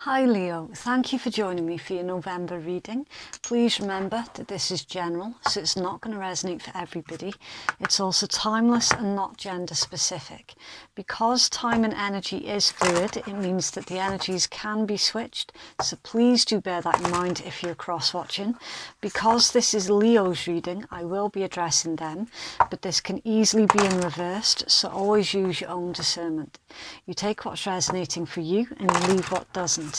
Hi Leo, thank you for joining me for your November reading. Please remember that this is general, so it's not going to resonate for everybody. It's also timeless and not gender specific. Because time and energy is fluid, it means that the energies can be switched, so please do bear that in mind if you're cross-watching. Because this is Leo's reading, I will be addressing them, but this can easily be in reversed, so always use your own discernment. You take what's resonating for you and you leave what doesn't.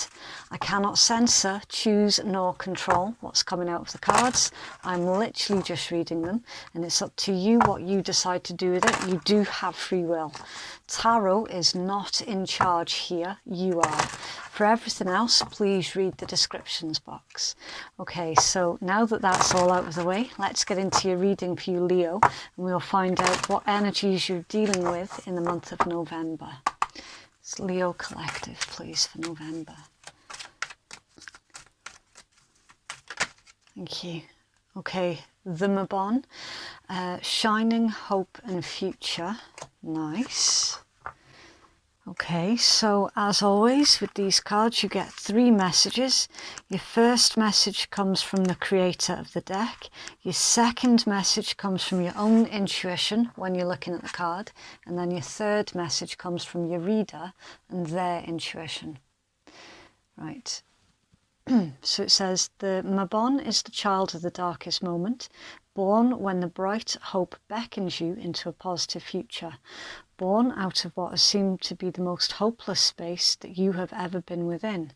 I cannot censor, choose nor control what's coming out of the cards. I'm literally just reading them and it's up to you what you decide to do with it. You do have free will. Tarot is not in charge here, you are. For everything else, please read the descriptions box. Okay, so now that that's all out of the way, let's get into your reading for you, Leo, and we'll find out what energies you're dealing with in the month of November. It's Leo Collective, please, for November. Thank you. Okay, the Mabon, Shining Hope and Future. Nice. Okay, so as always with these cards you get 3 messages. Your first message comes from the creator of the deck. Your second message comes from your own intuition when you're looking at the card. And then your third message comes from your reader and their intuition. Right. So it says, the Mabon is the child of the darkest moment, born when the bright hope beckons you into a positive future, born out of what has seemed to be the most hopeless space that you have ever been within.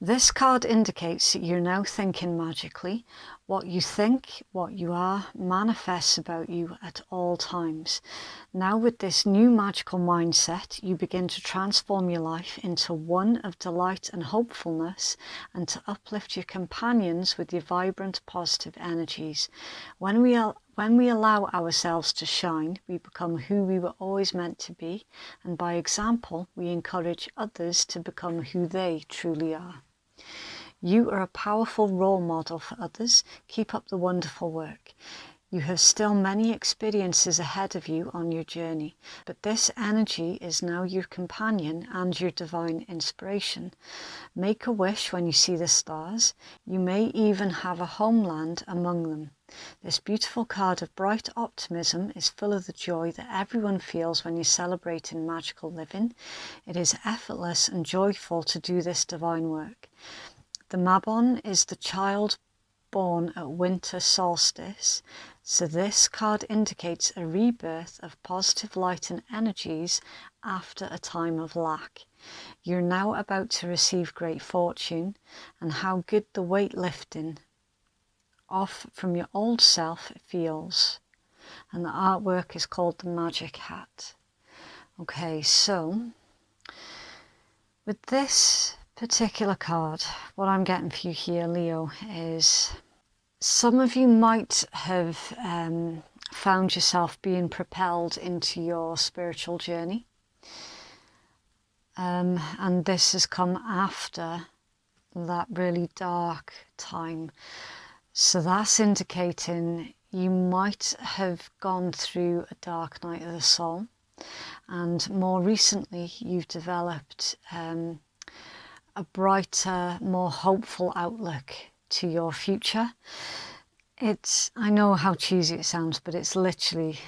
This card indicates that you're now thinking magically. What you think, what you are, manifests about you at all times. Now with this new magical mindset, you begin to transform your life into one of delight and hopefulness, and to uplift your companions with your vibrant, positive energies. When we allow ourselves to shine, we become who we were always meant to be, and by example, we encourage others to become who they truly are. You are a powerful role model for others. Keep up the wonderful work. You have still many experiences ahead of you on your journey, but this energy is now your companion and your divine inspiration. Make a wish when you see the stars. You may even have a homeland among them. This beautiful card of bright optimism is full of the joy that everyone feels when you're celebrating magical living. It is effortless and joyful to do this divine work. The Mabon is the child born at winter solstice, so this card indicates a rebirth of positive light and energies after a time of lack. You're now about to receive great fortune, and how good the weight lifting off from your old self feels. And the artwork is called the Magic Hat. Okay, so with this particular card, what I'm getting for you here, Leo, is some of you might have found yourself being propelled into your spiritual journey, and this has come after that really dark time. So that's indicating you might have gone through a dark night of the soul, and more recently you've developed a brighter, more hopeful outlook to your future. I know how cheesy it sounds, but it's literally,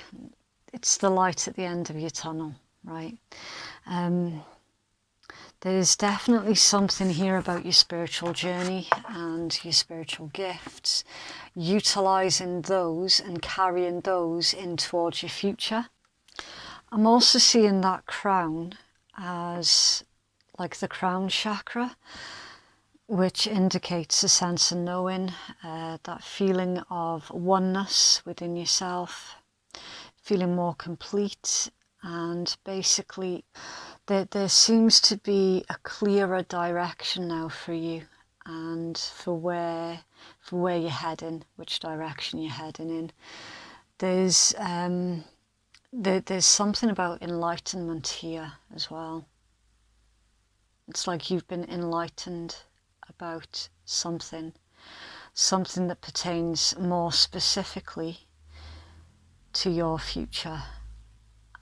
it's the light at the end of your tunnel, right? There's definitely something here about your spiritual journey and your spiritual gifts, utilising those and carrying those in towards your future. I'm also seeing that crown as like the crown chakra, which indicates a sense of knowing, that feeling of oneness within yourself, feeling more complete, and basically there seems to be a clearer direction now for you and for where you're heading, which direction you're heading in. There's something about enlightenment here as well. It's like you've been enlightened about something that pertains more specifically to your future,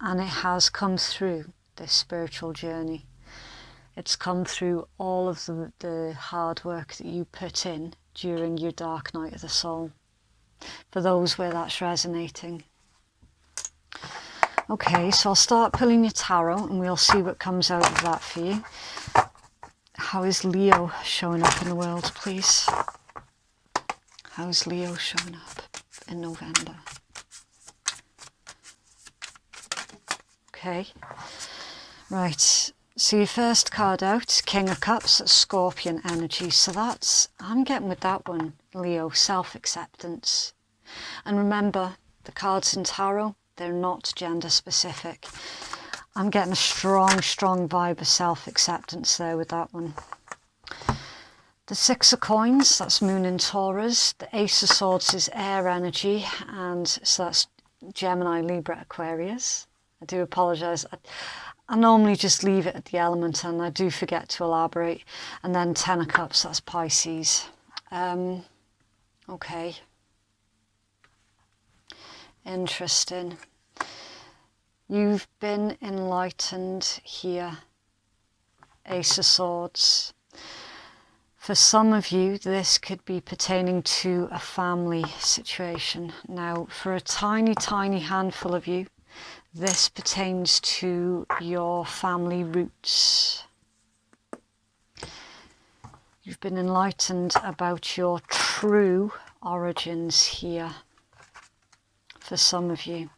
and it has come through this spiritual journey. It's come through all of the hard work that you put in during your dark night of the soul. For those where that's resonating. Okay, so I'll start pulling your tarot and we'll see what comes out of that for you. How is Leo showing up in the world, please? How's Leo showing up in November? Okay, right. So your first card out, King of Cups, Scorpion energy. So that's, I'm getting with that one, Leo, self-acceptance. And remember, the cards in tarot, they're not gender specific. I'm getting a strong, strong vibe of self-acceptance there with that one. The Six of Coins, that's Moon in Taurus. The Ace of Swords is air energy, and so that's Gemini, Libra, Aquarius. I do apologise. I normally just leave it at the element and I do forget to elaborate. And then Ten of Cups, that's Pisces. Okay. Interesting. You've been enlightened here. Ace of Swords. For some of you, this could be pertaining to a family situation. Now, for a tiny, tiny handful of you, this pertains to your family roots. You've been enlightened about your true origins here, for some of you.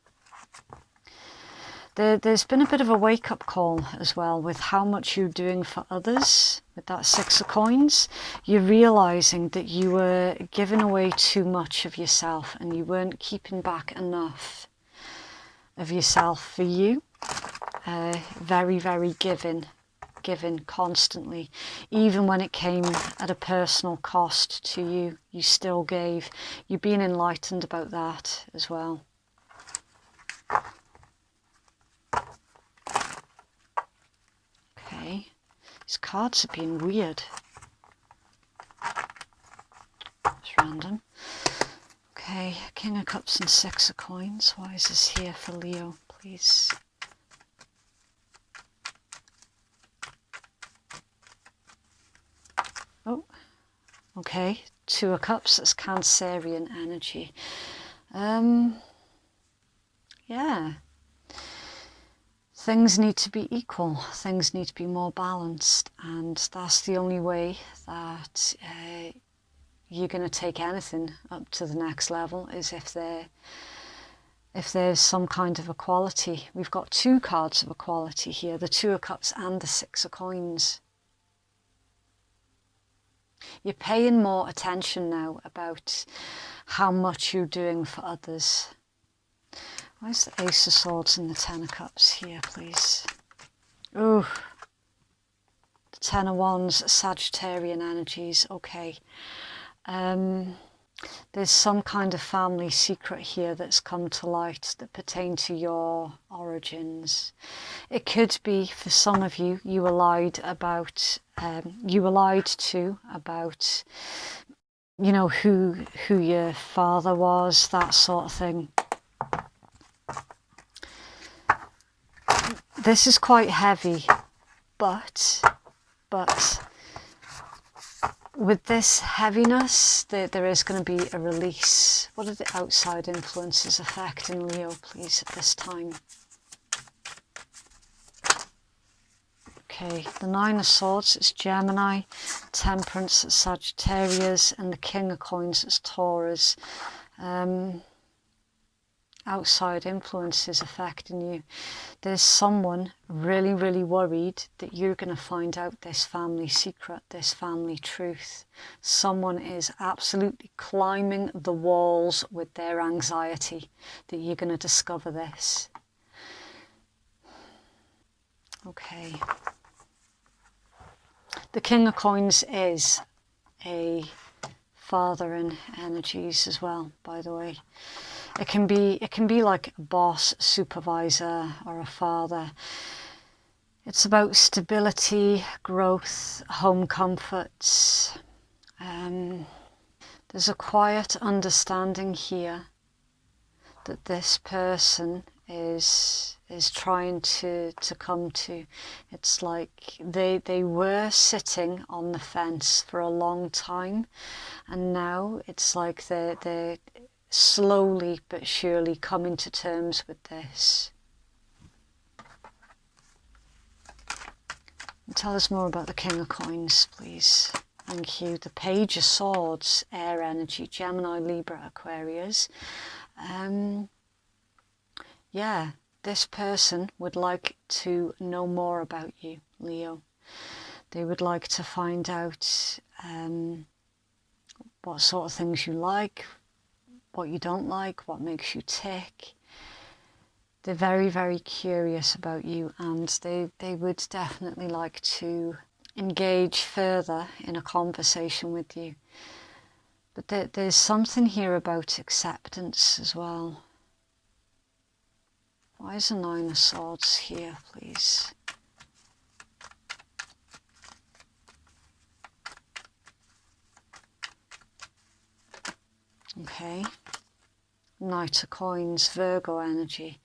There's been a bit of a wake-up call as well with how much you're doing for others. With that Six of Coins, you're realising that you were giving away too much of yourself and you weren't keeping back enough of yourself for you. Very, very giving constantly. Even when it came at a personal cost to you, you still gave. You've been enlightened about that as well. Okay, these cards are being weird. It's random. Okay, King of Cups and Six of Coins. Why is this here for Leo, please? Oh, okay. Two of Cups, that's Cancerian energy. Yeah. Things need to be equal. Things need to be more balanced. And that's the only way that you're going to take anything up to the next level, is if there's some kind of equality. We've got two cards of equality here, the Two of Cups and the Six of Coins. You're paying more attention now about how much you're doing for others. Where's the Ace of Swords and the Ten of Cups here, please? Ooh, the Ten of Wands, Sagittarian energies. Okay. There's some kind of family secret here that's come to light that pertain to your origins. It could be, for some of you, you were lied about. You were lied to about, you know, who your father was, that sort of thing. This is quite heavy, but with this heaviness, there is going to be a release. What are the outside influences affecting Leo, please, at this time? Okay, the Nine of Swords, it's Gemini, Temperance, it's Sagittarius, and the King of Coins, it's Taurus. Outside influences affecting you. There's someone really, really worried that you're going to find out this family secret, this family truth. Someone is absolutely climbing the walls with their anxiety that you're going to discover this. Okay. The King of Coins is a father in energies as well, by the way. It can be like a boss, supervisor, or a father. It's about stability, growth, home comforts. There's a quiet understanding here that this person is is trying to come to. It's like they were sitting on the fence for a long time, and now it's like they're slowly but surely coming to terms with this. Tell us more about the King of Coins, please. Thank you. The Page of Swords, air energy, Gemini, Libra, Aquarius. Yeah, this person would like to know more about you, Leo. They would like to find out what sort of things you like, what you don't like, what makes you tick. They're very, very curious about you, and they would definitely like to engage further in a conversation with you. But there's something here about acceptance as well. Why is the Nine of Swords here, please? Okay. Knight of Coins, Virgo energy.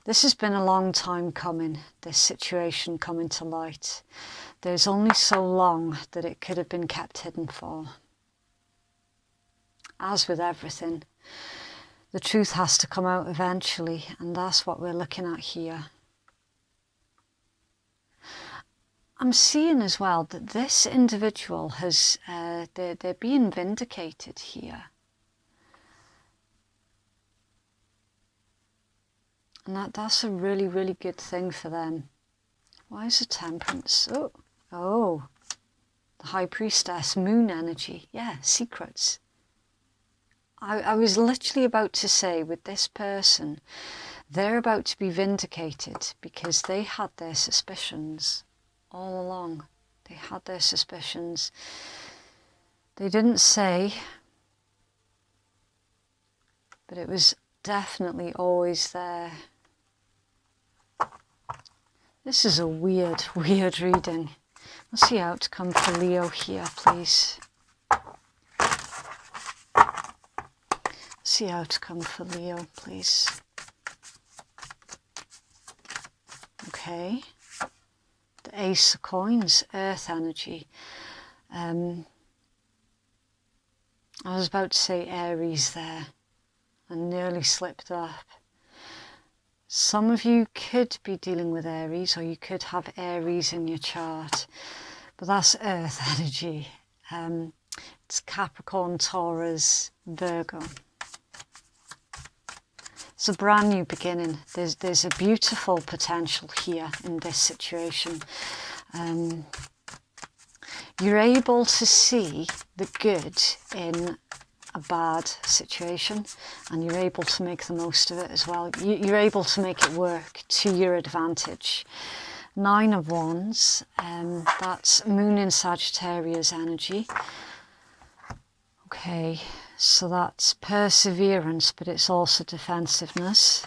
This has been a long time coming, this situation coming to light. There's only so long that it could have been kept hidden for. As with everything, the truth has to come out eventually, and that's what we're looking at here. I'm seeing as well that this individual has, they're being vindicated here. And that's a really, really good thing for them. Why is the Temperance? Oh, the High Priestess, Moon energy. Yeah, secrets. I was literally about to say, with this person, they're about to be vindicated because they had their suspicions all along. They had their suspicions. They didn't say, but it was definitely always there. This is a weird, weird reading. What's the outcome for Leo here, please? What's the outcome for Leo, please? Okay. The Ace of Coins, Earth energy. I was about to say Aries there and nearly slipped up. Some of you could be dealing with Aries, or you could have Aries in your chart, but that's Earth energy. It's Capricorn, Taurus, Virgo. It's a brand new beginning. There's a beautiful potential here in this situation. You're able to see the good in a bad situation, and you're able to make the most of it as well. You're able to make it work to your advantage. Nine of Wands, that's Moon in Sagittarius energy. Okay, so that's perseverance, but it's also defensiveness.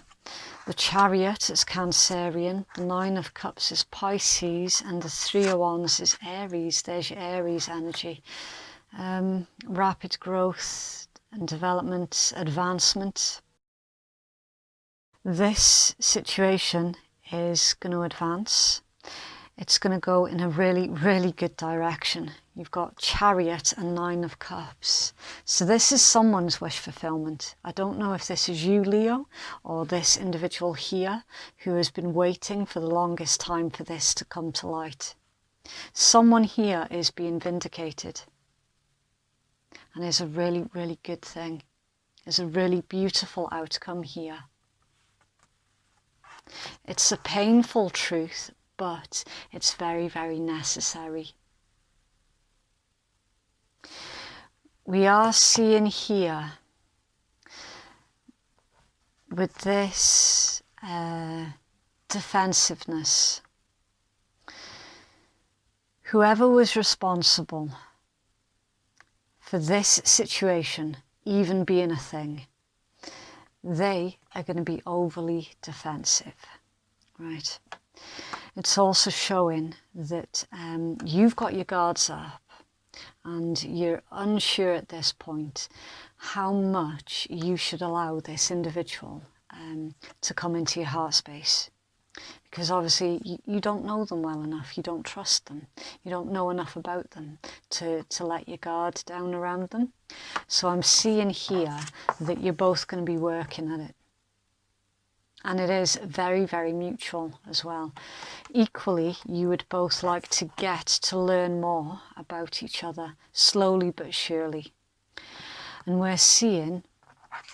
The Chariot is Cancerian, the Nine of Cups is Pisces, and the Three of Wands is Aries. There's your Aries energy. Rapid growth and development, advancement. This situation is going to advance. It's going to go in a really, really good direction. You've got Chariot and Nine of Cups. So this is someone's wish fulfillment. I don't know if this is you, Leo, or this individual here who has been waiting for the longest time for this to come to light. Someone here is being vindicated. And it's a really, really good thing. There's a really beautiful outcome here. It's a painful truth, but it's very, very necessary. We are seeing here with this defensiveness, whoever was responsible for this situation even being a thing, they are going to be overly defensive, right? It's also showing that you've got your guards up and you're unsure at this point how much you should allow this individual to come into your heart space. because obviously you don't know them well enough, you don't trust them, you don't know enough about them to let your guard down around them. So I'm seeing here that you're both going to be working at it. And it is very, very mutual as well. Equally, you would both like to get to learn more about each other, slowly but surely. And we're seeing,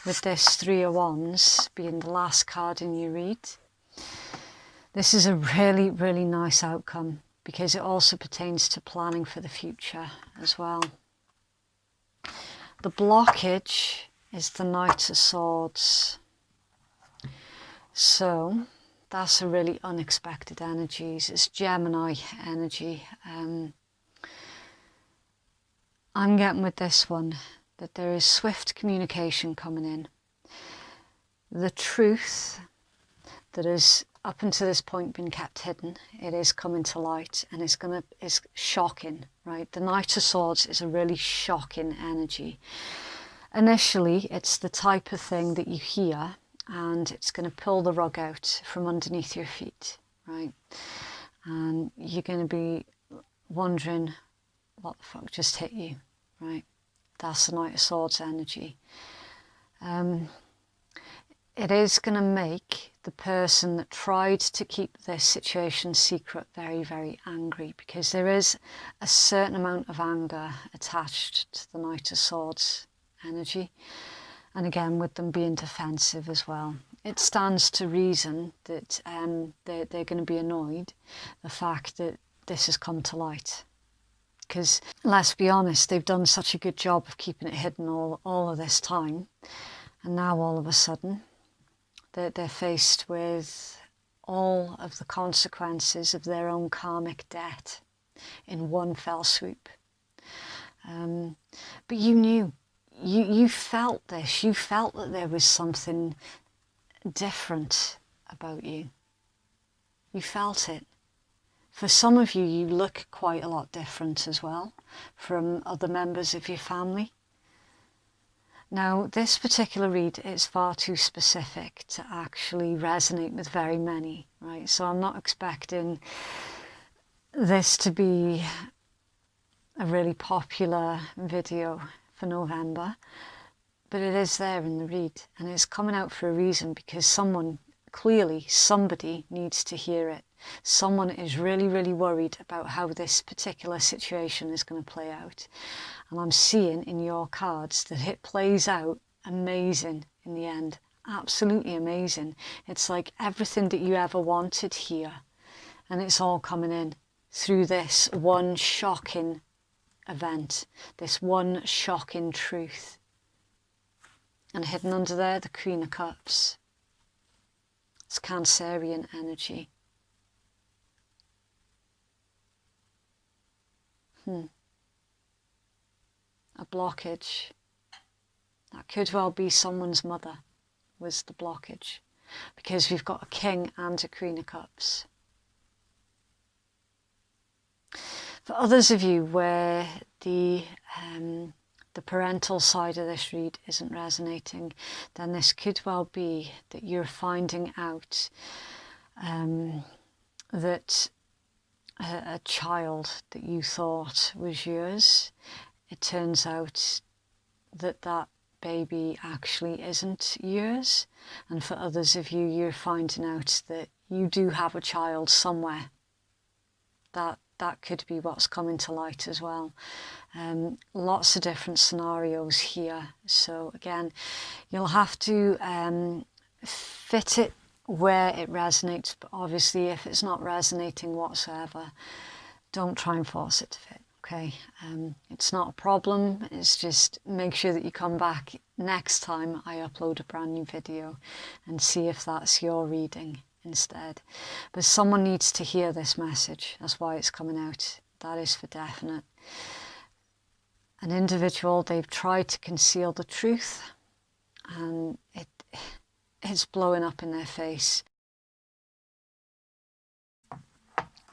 with this Three of Wands being the last card in your read, this is a really, really nice outcome, because it also pertains to planning for the future as well. The blockage is the Knight of Swords. So that's a really unexpected energy. It's Gemini energy. I'm getting with this one that there is swift communication coming in. The truth that has up until this point been kept hidden, it is coming to light, and it's shocking, right? The Knight of Swords is a really shocking energy. Initially, it's the type of thing that you hear and it's going to pull the rug out from underneath your feet, right? And you're going to be wondering what the fuck just hit you, right? That's the Knight of Swords energy. It is going to make the person that tried to keep this situation secret very, very angry, because there is a certain amount of anger attached to the Knight of Swords energy. And again, with them being defensive as well. It stands to reason that they're going to be annoyed, the fact that this has come to light. Because, let's be honest, they've done such a good job of keeping it hidden all of this time. And now all of a sudden, they're faced with all of the consequences of their own karmic debt in one fell swoop. But you knew. You felt this. You felt that there was something different about you. You felt it. For some of you, you look quite a lot different as well from other members of your family. Now, this particular read is far too specific to actually resonate with very many, right? So I'm not expecting this to be a really popular video for November, but it is there in the read, and it's coming out for a reason, because somebody needs to hear it. Someone is really, really worried about how this particular situation is going to play out. And I'm seeing in your cards that it plays out amazing in the end. Absolutely amazing. It's like everything that you ever wanted here, and it's all coming in through this one shocking event, this one shocking truth. And hidden under there, the Queen of Cups. It's Cancerian energy. A blockage. That could well be someone's mother was the blockage, because we've got a King and a Queen of Cups. For others of you where the parental side of this read isn't resonating, then this could well be that you're finding out that a child that you thought was yours, it turns out that that baby actually isn't yours. And for others of you, you're finding out that you do have a child somewhere. That could be what's coming to light as well. Lots of different scenarios here. So again, you'll have to fit it where it resonates, but obviously if it's not resonating whatsoever, don't try and force it to fit, okay? It's not a problem, it's just make sure that you come back next time I upload a brand new video and see if that's your reading instead. But someone needs to hear this message. That's why it's coming out. That is for definite. An individual, they've tried to conceal the truth, and it's blowing up in their face.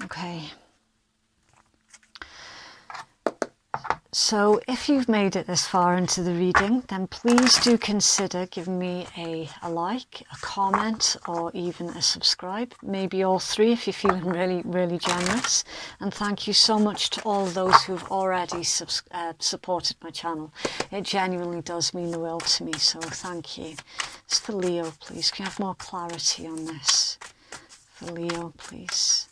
Okay. So if you've made it this far into the reading, then please do consider giving me a like, a comment, or even a subscribe. Maybe all three if you're feeling really, really generous. And thank you so much to all those who've already supported my channel. It genuinely does mean the world to me, so thank you. It's for Leo, please. Can you have more clarity on this? For Leo, please.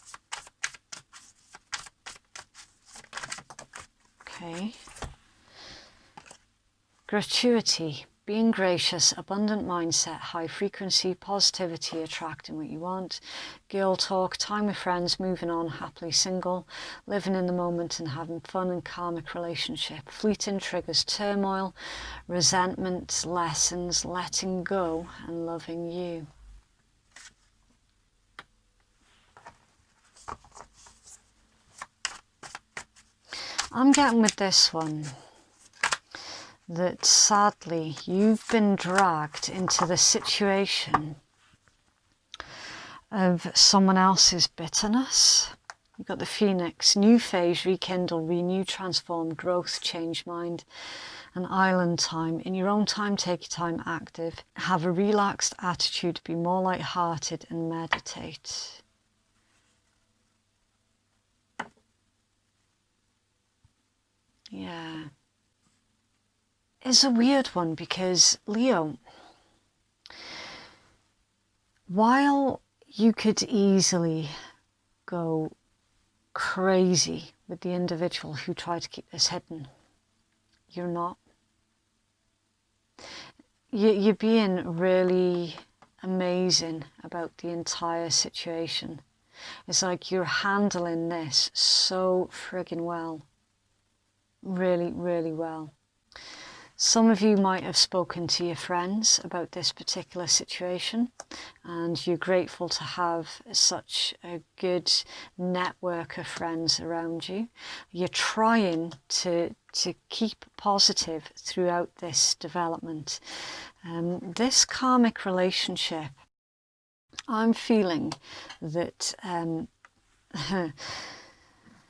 Okay. Gratuity, being gracious, abundant mindset, high frequency, positivity, attracting what you want. Girl talk, time with friends, moving on, happily single, living in the moment and having fun, and karmic relationship. Fleeting triggers, turmoil, resentment, lessons, letting go and loving you. I'm getting with this one that sadly you've been dragged into the situation of someone else's bitterness. You've got the Phoenix, new phase, rekindle, renew, transform, growth, change mind, and island time. In your own time, take your time, active. Have a relaxed attitude, be more light-hearted and meditate. Yeah. It's a weird one because, Leo, while you could easily go crazy with the individual who tried to keep this hidden, you're not. You're being really amazing about the entire situation. It's like you're handling this so friggin' well. Really, really well. Some of you might have spoken to your friends about this particular situation, and you're grateful to have such a good network of friends around you. You're trying to keep positive throughout this development. This karmic relationship, I'm feeling that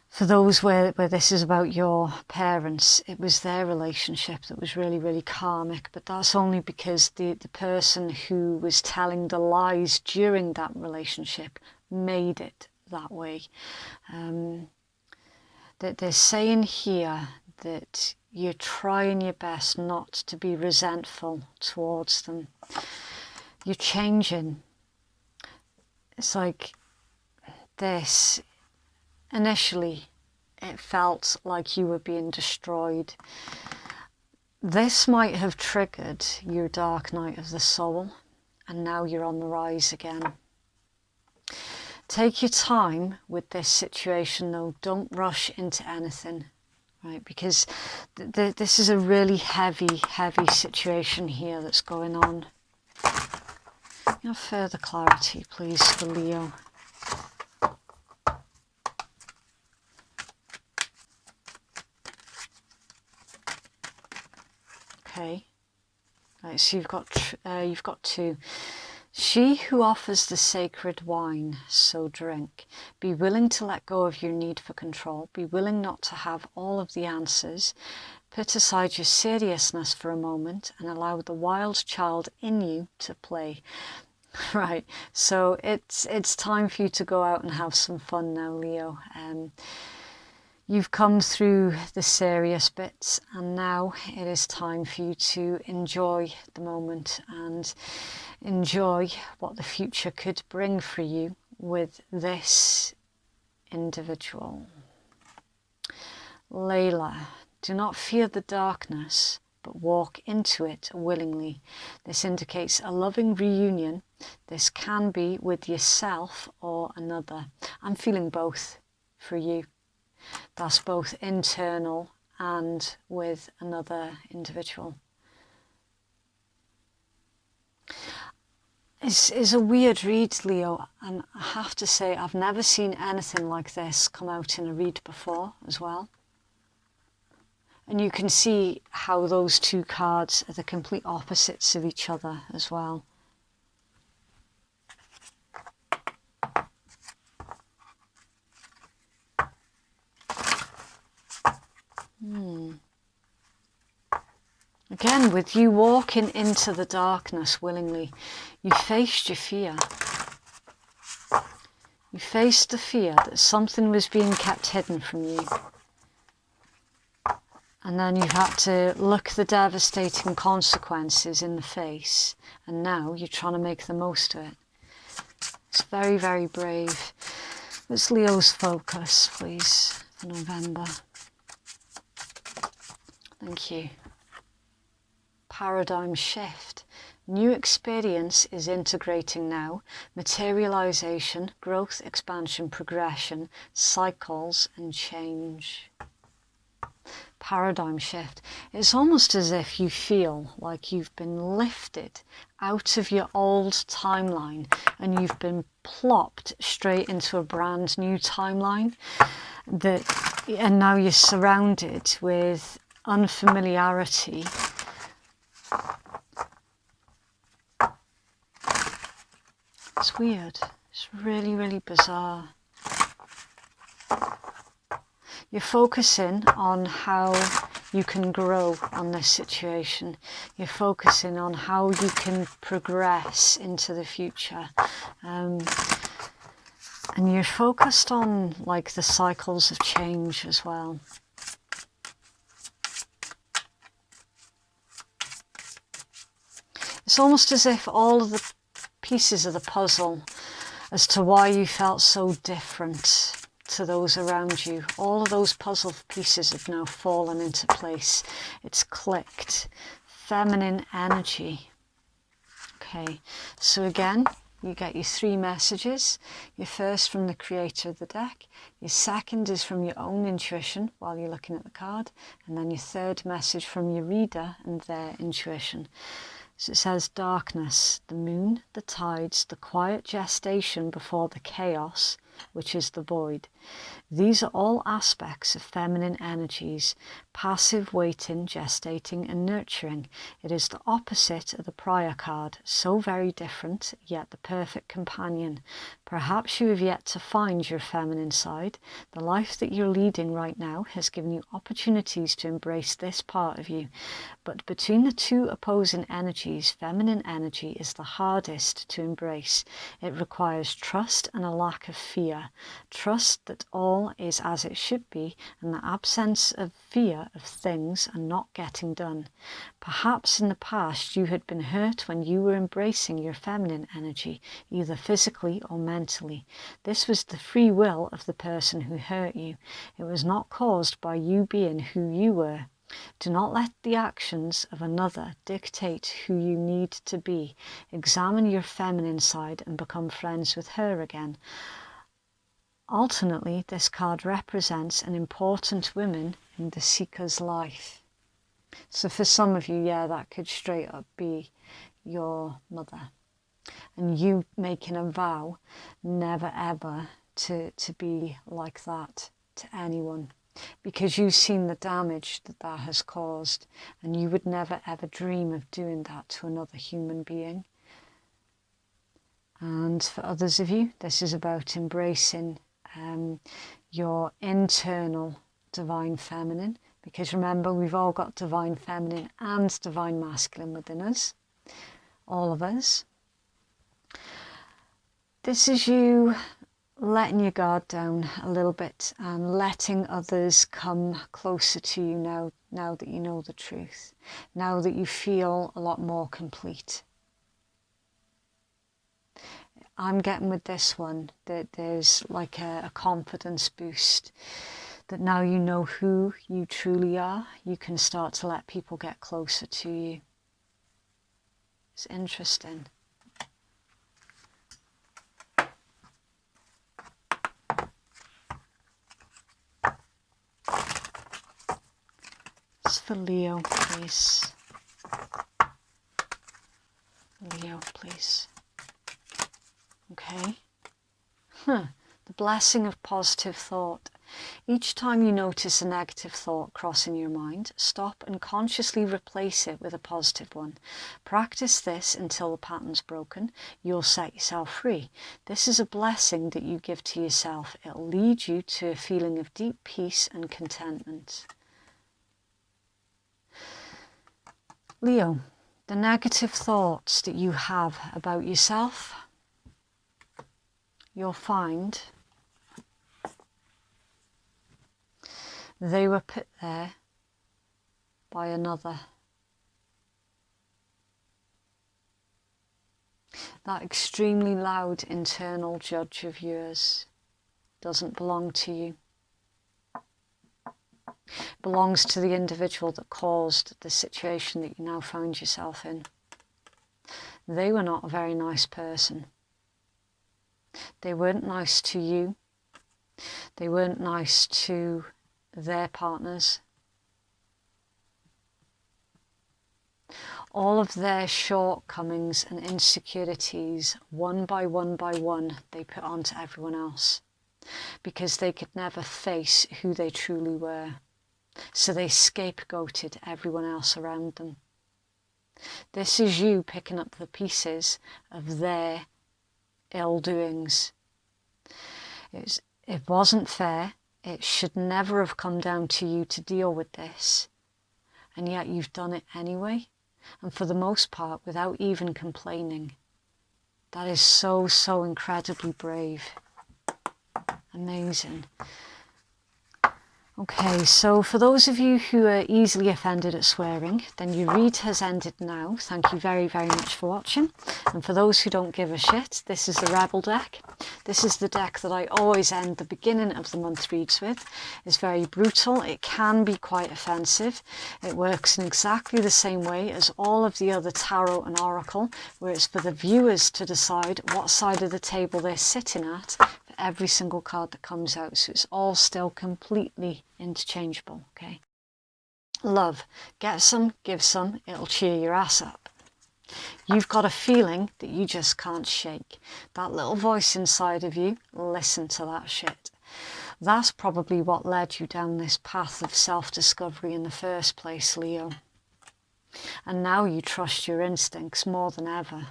for those where this is about your parents, it was their relationship that was really, really karmic, but that's only because the person who was telling the lies during that relationship made it that way. That they're saying here that you're trying your best not to be resentful towards them. You're changing. It's like this. Initially, it felt like you were being destroyed. This might have triggered your dark night of the soul, and now you're on the rise again. Take your time with this situation, though. Don't rush into anything, right? Because this is a really heavy, heavy situation here that's going on. You have further clarity, please, for Leo. Okay, right, so you've got two. She who offers the sacred wine, so drink. Be willing to let go of your need for control. Be willing not to have all of the answers. Put aside your seriousness for a moment and allow the wild child in you to play. Right, so it's time for you to go out and have some fun now, Leo. You've come through the serious bits, and now it is time for you to enjoy the moment and enjoy what the future could bring for you with this individual. Layla, do not fear the darkness, but walk into it willingly. This indicates a loving reunion. This can be with yourself or another. I'm feeling both for you. That's both internal and with another individual. It's a weird read, Leo, and I have to say I've never seen anything like this come out in a read before as well. And you can see how those two cards are the complete opposites of each other as well. Again, with you walking into the darkness willingly, you faced your fear. You faced the fear that something was being kept hidden from you. And then you had to look the devastating consequences in the face. And now you're trying to make the most of it. It's very, very brave. It's Leo's focus, please, for November. Thank you. Paradigm shift. New experience is integrating now. Materialization, growth, expansion, progression, cycles and change. Paradigm shift. It's almost as if you feel like you've been lifted out of your old timeline and you've been plopped straight into a brand new timeline, and now you're surrounded with unfamiliarity. It's weird. It's really, really bizarre. You're focusing on how you can grow on this situation. You're focusing on how you can progress into the future. And you're focused on like the cycles of change as well. It's almost as if all of the pieces of the puzzle as to why you felt so different to those around you, all of those puzzle pieces have now fallen into place. It's clicked. Feminine energy. Okay, so again, you get your 3 messages. Your first from the creator of the deck. Your second is from your own intuition while you're looking at the card. And then your third message from your reader and their intuition. So it says darkness, the moon, the tides, the quiet gestation before the chaos, which is the void. These are all aspects of feminine energies, passive, waiting, gestating and nurturing. It is the opposite of the prior card, so very different, yet the perfect companion. Perhaps you have yet to find your feminine side. The life that you're leading right now has given you opportunities to embrace this part of you. But between the two opposing energies, feminine energy is the hardest to embrace. It requires trust and a lack of fear. Trust that all is as it should be, and the absence of fear of things are not getting done. Perhaps in the past you had been hurt when you were embracing your feminine energy, either physically or mentally. This was the free will of the person who hurt you. It was not caused by you being who you were. Do not let the actions of another dictate who you need to be. Examine your feminine side and become friends with her again. Alternately, this card represents an important woman in the seeker's life. So for some of you, yeah, that could straight up be your mother. And you making a vow never ever to be like that to anyone. Because you've seen the damage that that has caused, and you would never ever dream of doing that to another human being. And for others of you, this is about embracing your internal divine feminine, because remember, we've all got divine feminine and divine masculine within us, all of us. This is you letting your guard down a little bit and letting others come closer to you now that you know the truth, now that you feel a lot more complete. I'm getting with this one that there's like a confidence boost, that now you know who you truly are, you can start to let people get closer to you. It's interesting. It's for Leo, please. Leo, please. Okay. The blessing of positive thought. Each time you notice a negative thought crossing your mind, stop and consciously replace it with a positive one. Practice this until the pattern's broken. You'll set yourself free. This is a blessing that you give to yourself. It'll lead you to a feeling of deep peace and contentment. Leo, the negative thoughts that you have about yourself, you'll find they were put there by another. That extremely loud internal judge of yours doesn't belong to you. It belongs to the individual that caused the situation that you now found yourself in. They were not a very nice person. They weren't nice to you. They weren't nice to their partners. All of their shortcomings and insecurities, one by one, they put onto everyone else because they could never face who they truly were. So they scapegoated everyone else around them. This is you picking up the pieces of their ill doings. It wasn't fair. It should never have come down to you to deal with this. And yet you've done it anyway. And for the most part, without even complaining. That is so, so incredibly brave. Amazing. Okay, so for those of you who are easily offended at swearing, then your read has ended now. Thank you very, very much for watching. And for those who don't give a shit, this is the Rebel deck. This is the deck that I always end the beginning of the month reads with. It's very brutal. It can be quite offensive. It works in exactly the same way as all of the other tarot and oracle, where it's for the viewers to decide what side of the table they're sitting at every single card that comes out, so it's all still completely interchangeable. Okay, love, get some, give some, it'll cheer your ass up. You've got a feeling that you just can't shake. That little voice inside of you, listen to that shit. That's probably what led you down this path of self-discovery in the first place, Leo. And now you trust your instincts more than ever.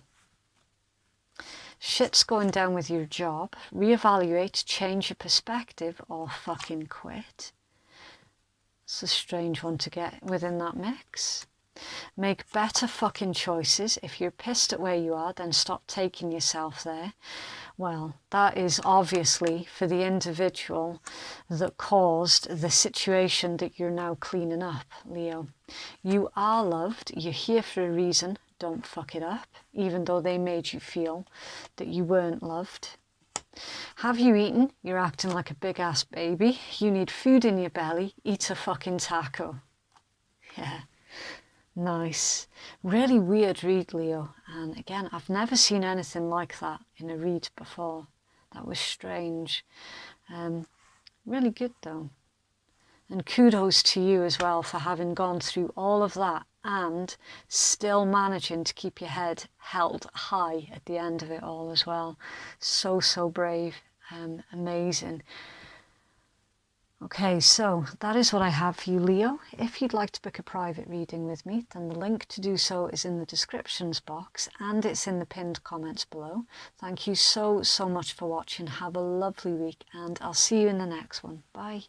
Shit's going down with your job. Reevaluate, change your perspective, or fucking quit. It's a strange one to get within that mix. Make better fucking choices. If you're pissed at where you are, then stop taking yourself there. Well, that is obviously for the individual that caused the situation that you're now cleaning up, Leo. You are loved. You're here for a reason. Don't fuck it up, even though they made you feel that you weren't loved. Have you eaten? You're acting like a big ass baby. You need food in your belly. Eat a fucking taco. Yeah, nice. Really weird read, Leo. And again, I've never seen anything like that in a read before. That was strange. Really good though. And kudos to you as well for having gone through all of that and still managing to keep your head held high at the end of it all as well. So, so brave. Amazing. Okay, so that is what I have for you, Leo. If you'd like to book a private reading with me, then the link to do so is in the descriptions box and it's in the pinned comments below. Thank you so, so much for watching. Have a lovely week and I'll see you in the next one. Bye.